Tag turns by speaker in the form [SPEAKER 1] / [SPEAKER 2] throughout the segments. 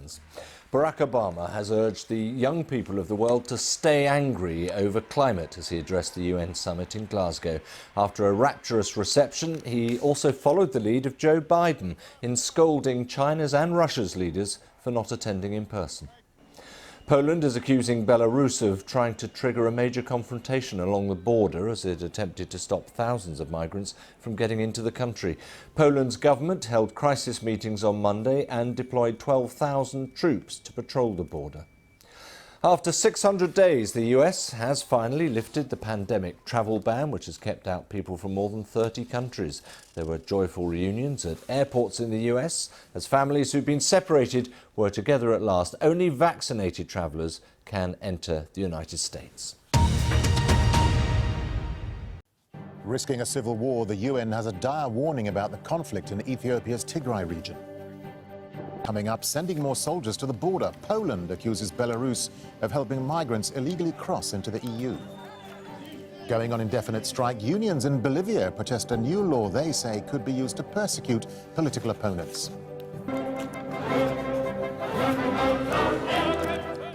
[SPEAKER 1] Netherlands. Barack Obama has urged the young people of the world to stay angry over climate as he addressed the UN summit in Glasgow. After a rapturous reception, he also followed the lead of Joe Biden in scolding China's and Russia's leaders for not attending in person. Poland is accusing Belarus of trying to trigger a major confrontation along the border as it attempted to stop thousands of migrants from getting into the country. Poland's government held crisis meetings on Monday and deployed 12,000 troops to patrol the border. After 600 days, the US has finally lifted the pandemic travel ban, which has kept out people from more than 30 countries. There were joyful reunions at airports in the US as families who've been separated were together at last. Only vaccinated travellers can enter the United States.
[SPEAKER 2] Risking a civil war, the UN has a dire warning about the conflict in Ethiopia's Tigray region. Coming up, sending more soldiers to the border. Poland accuses Belarus of helping migrants illegally cross into the EU. Going on indefinite strike, unions in Bolivia protest a new law they say could be used to persecute political opponents.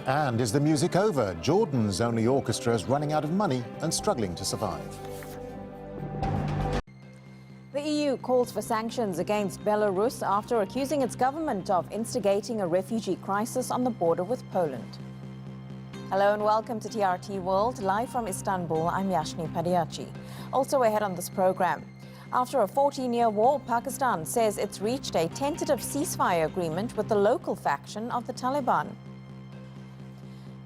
[SPEAKER 2] And is the music over? Jordan's only orchestra is running out of money and struggling to survive.
[SPEAKER 3] The EU calls for sanctions against Belarus after accusing its government of instigating a refugee crisis on the border with Poland. Hello and welcome to TRT World, live from Istanbul. I'm Yashni Padiachi. Also ahead on this program, after a 14-year war, Pakistan says it's reached a tentative ceasefire agreement with the local faction of the Taliban.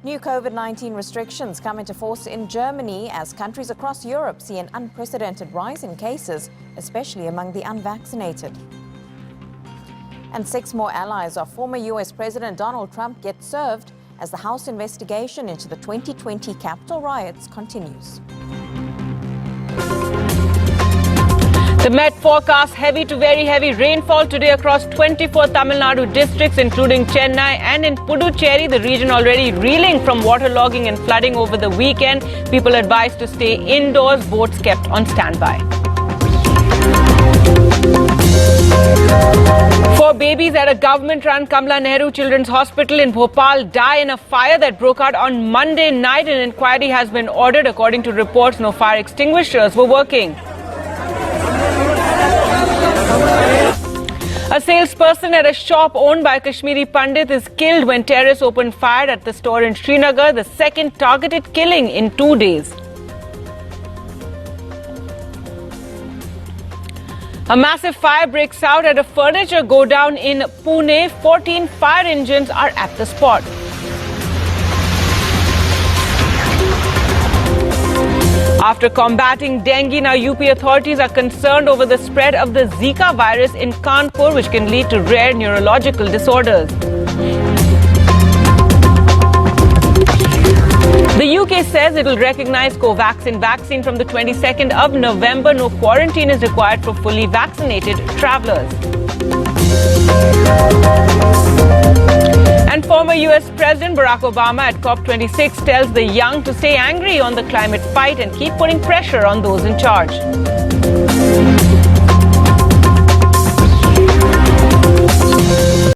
[SPEAKER 3] New COVID-19 restrictions come into force in Germany as countries across Europe see an unprecedented rise in cases, especially among the unvaccinated. And 6 more allies of former US President Donald Trump get served as the House investigation into the 2020 Capitol riots continues.
[SPEAKER 4] The Met forecasts heavy to very heavy rainfall today across 24 Tamil Nadu districts, including Chennai, and in Puducherry, the region already reeling from waterlogging and flooding over the weekend. People advised to stay indoors, boats kept on standby. 4 babies at a government-run Kamla Nehru Children's Hospital in Bhopal die in a fire that broke out on Monday night. An inquiry has been ordered. According to reports, no fire extinguishers were working. A salesperson at a shop owned by Kashmiri Pandit is killed when terrorists opened fire at the store in Srinagar, the second targeted killing in 2 days. A massive fire breaks out at a furniture godown in Pune. 14 fire engines are at the spot. After combating dengue, now UP authorities are concerned over the spread of the Zika virus in Kanpur, which can lead to rare neurological disorders. The UK says it will recognize Covaxin vaccine from the 22nd of November. No quarantine is required for fully vaccinated travellers. And former US President Barack Obama at COP26 tells the young to stay angry on the climate fight and keep putting pressure on those in charge.